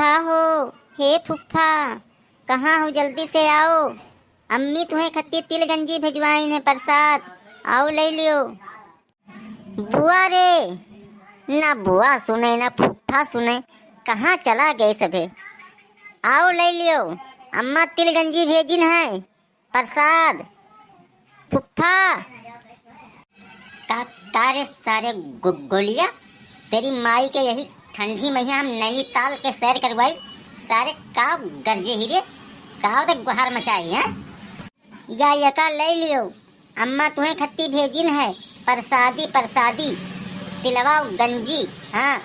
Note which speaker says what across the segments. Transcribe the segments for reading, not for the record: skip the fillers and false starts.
Speaker 1: फुफ्फा हो। हे फुफ्फा, कहाँ हो? जल्दी से आओ। अम्मी तुम्हें खत्ती तिल गंजी भिजवाई है प्रसाद, आओ ले लियो। बुआ रे, ना बुआ सुने ना फुफ्फा सुने, कहाँ चला गए सभे। आओ ले लियो, अम्मा तिल गंजी भेजिन है प्रसाद। फुफ्फा तारे सारे गोलिया, तेरी माई के यही ठंडी मैया हम नैनीताल के सैर करवाई, सारे काव गरजे हीरे, काव तक गुहार मचाई है। या यका ले लियो, अम्मा तुम्हें खत्ती भेजिन है प्रसादी प्रसादी, तिलवा और गंजी। हाँ,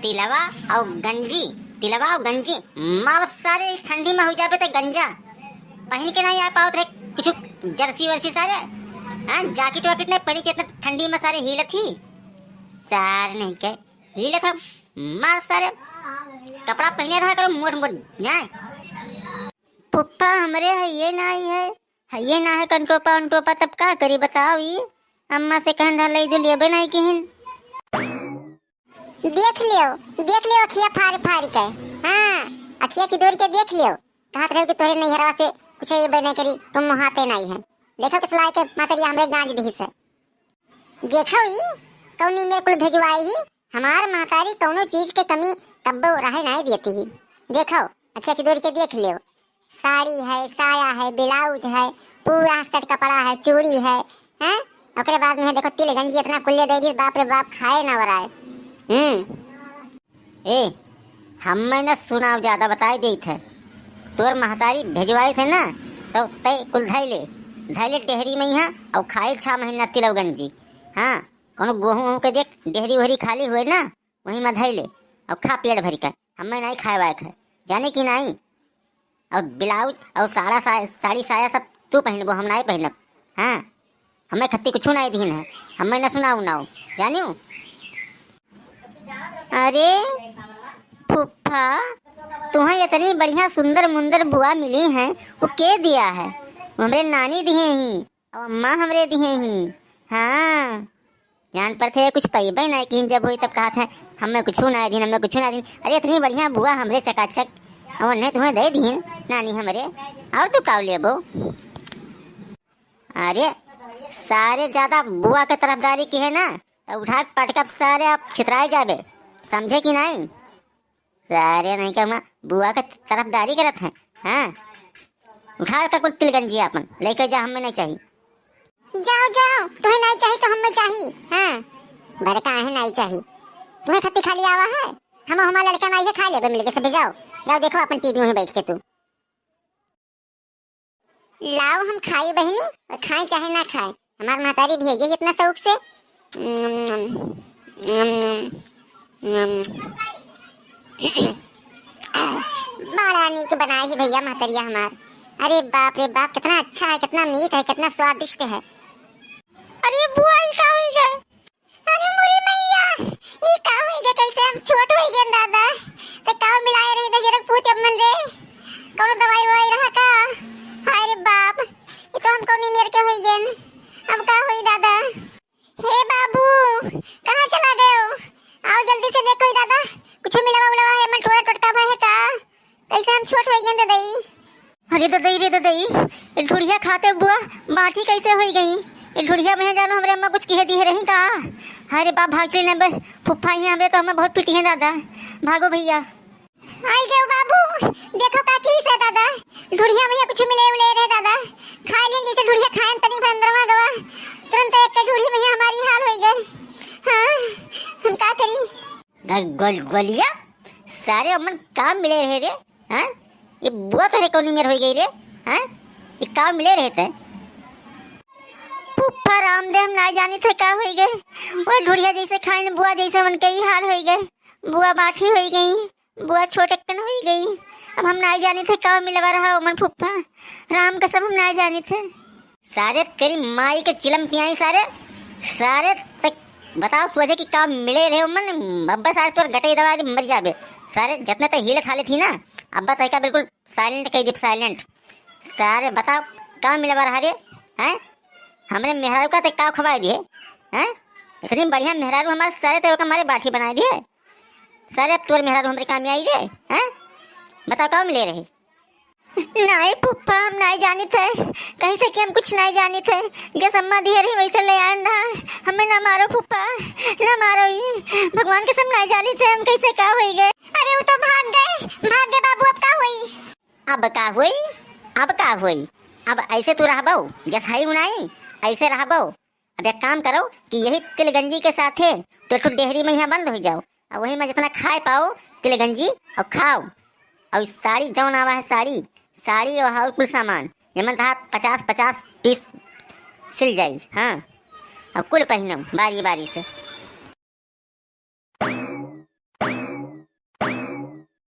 Speaker 1: तिलवा और गंजी, तिलवा और गंजी मार सारे ठंडी में हो जावे तो गंजा पहन के नहीं आ पाओ थे कुछ जर्सी वर्सी सारे। हाँ, जैकेट वैकेट नहीं पहनी चेतना ठंडी में सारे हील थी, सारे नहीं के हील था मार सारे कपड़ा पहने रहा करो मोट मोट जाए। फुफ्फा हमरे है ये नहीं है ये ना है कंटोपा उनटोपा, तब का करी बताओ। ये अम्मा से कहन रहा ले लिए बनाई किहिन। देख लियो अखिया फारी फारी के। हाँ, अखिया चिदोर के देख लियो, कहा रहे कि तोरे नहीं हरवा से कुछ ये बने करी तुम मुहाते नहीं है। देखो किस लायक मातरिया हमरे गांज दी से। देखो ई कौनी मेरे कुल भेजवाई ही, हमार महतारी कौनो चीज के कमी तब्बो रहे नहीं देती ही। देखो अखिया चिदोर के देख लियो, साड़ी है, साया है, ब्लाउज है, पूरा सेट कपड़ा है, चूड़ी है। हैं, ओकरे बाद में देखो तिल गंजी इतना कुल्ले दे दी, बाप रे बाप खाए ना वराए। ए हमें न सुनाव ज्यादा बताई दी थे, तोर महतारी भेजवाई से ना तो तय कुल धैले टेहरी में यहाँ और खाए 6 महीना तिलव गंजी। हाँ, कोनो गेहूँ के देख डेहरी वहरी खाली हुए ना वहीं में धैले और खा पेट भरी कर। हमें नहीं खाए वायक है जाने की नहीं। और ब्लाउज और साड़ी साया सब तू पहनबो, हम नहीं पहनब। हाँ, हमें खत्ती कुछ नहीं दीन है, हमें न सुनाऊ नाऊ जानियो। अरे फुफ्फा, तुम्हें इतनी बढ़िया सुंदर मुंदर बुआ मिली है, वो के दिया है? हमरे नानी दिए ही और अम्मा हमरे दिए ही। हाँ, जान पर थे कुछ पैबे नहीं कि जब हुई तब कहा था हमें कुछ नहीं दीन, हमें कुछ नहीं दीन। अरे इतनी बढ़िया बुआ हमरे चकाचक और ने तुम्हें दे दीन नानी हमरे, और तू काव लेबो। अरे सारे ज्यादा बुआ के तरफदारी की है ना तो उठा पटका सारे आप छितराए जाबे, समझे कि नहीं? सारे नहीं कहूँगा बुआ के तरफदारी करत है। हाँ, उठा का कुल तिल गंजी अपन लेकर जा, हमें नहीं चाहिए। जाओ तुम्हें नहीं चाहिए तो हमें चाहिए। हाँ, बड़े का है नहीं चाहिए, तुम्हें खत्ती खाली आवा है, हम हमारा लड़का नहीं है खा ले मिल के सब। जाओ देखो अपन टीवी में बैठ के तू। लाओ हम खाए बहनी, और खाए चाहे ना खाए, हमारी महतारी भेजे इतना शौक से। बड़ा नीक बनाई है भैया महतरिया हमार। अरे बाप रे बाप, कितना अच्छा है, कितना मीठ है, कितना स्वादिष्ट है। अरे बुआ ये का हो गए? अरे मोरी मैया, ये का हो गए? कैसे हम छोट हो गए दादा, ते का मिलाए रही दे जरा पूत मन रे, कौन दवाई ववाई रहा का? हाय रे बाप, ये तो हमको नहीं मेर के हो गए, अब का होई दादा? हे बाबू, कहाँ चला गए हो? आओ जल्दी से देखो दादा, कुछ मिलवा उलवा है, मन थोड़ा टटका भा है का? कैसे हम छोट हो गए दादाई? अरे दादाई ये ढुड़िया खाते बुआ बाठी कैसे हो गई? ये ढुड़िया में जानो हमरे अम्मा कुछ कह दी रही का? अरे बाप भाग चले न फुफ्फा ही हमरे तो हमें बहुत पिटी है दादा, भागो भैया। आई गए बाबू, देखो का की से दादा, ढुड़िया में कुछ मिले उले रे दादा, खा लें जैसे ढुड़िया खाएं तनी अंदरवा गवा, तुरंत एक के ढुड़ी में हमारी हाल हो गई। हाँ, हम का करी? गोलिया सारे अमन काम मिले रहे रे। हाँ, ये बुआ तो कौन मेर हो गई रे? हाँ, ये काम मिले रहे थे। फुफ्फा रामदेव हम ना जाने थे का हो गए, वो ढुड़िया जैसे खाने बुआ जैसे मन कई हाल हो गए, बुआ बाठी हो गई, बुआ छोटकन हो गई। अब हम ना जाने थे का मिलवा रहा हो मन फुफ्फा, राम कसम हम ना जाने थे। सारे तेरी माई के चिलम पियाई सारे तक बताओ तुझे कि काम मिले रहे मन। अब्बा सारे तोर गटे दवा मर जाबे सारे, जितने तक हीले थाले थी ना अब्बा तक बिल्कुल साइलेंट कही दे, साइलेंट। सारे बताओ काम मिलवा रहा रे? हैं, हमरे मेहरारू का तक का खवा दिए हैं? इतनी बढ़िया मेहरारू हमारे सारे तक हमारे बाठी बना दिए।
Speaker 2: सारे अब तोर मेहरा हमरे काम में आई रे। हैं बताओ कब ले रहे?
Speaker 1: नहीं फुप्पा, हम नहीं जानी थे, कहीं से कि हम कुछ नहीं जानी थे। जैस अम्मा दिए रही वैसे ले आए ना। हमें ना मारो फुप्पा, ना मारो, ये भगवान के सब नहीं जानी थे, हम कैसे का हो गए। अरे वो तो भाग गए बाबू, अब का हुई?
Speaker 2: अब का हुई? अब का हुई? अब ऐसे तू रहबो जस हई उनाई ऐसे रहबो। अब एक काम करो कि यही तिलगंजी के साथ है तो डेहरी में यहाँ बंद हो जाओ, और वही में जितना खाए पाओ तिलगंजी और खाओ। और साड़ी जौन आवा है साड़ी और कुल सामान जमन था 50-50 पीस सिल जाई। हाँ और कुल पहनो बारी बारी से।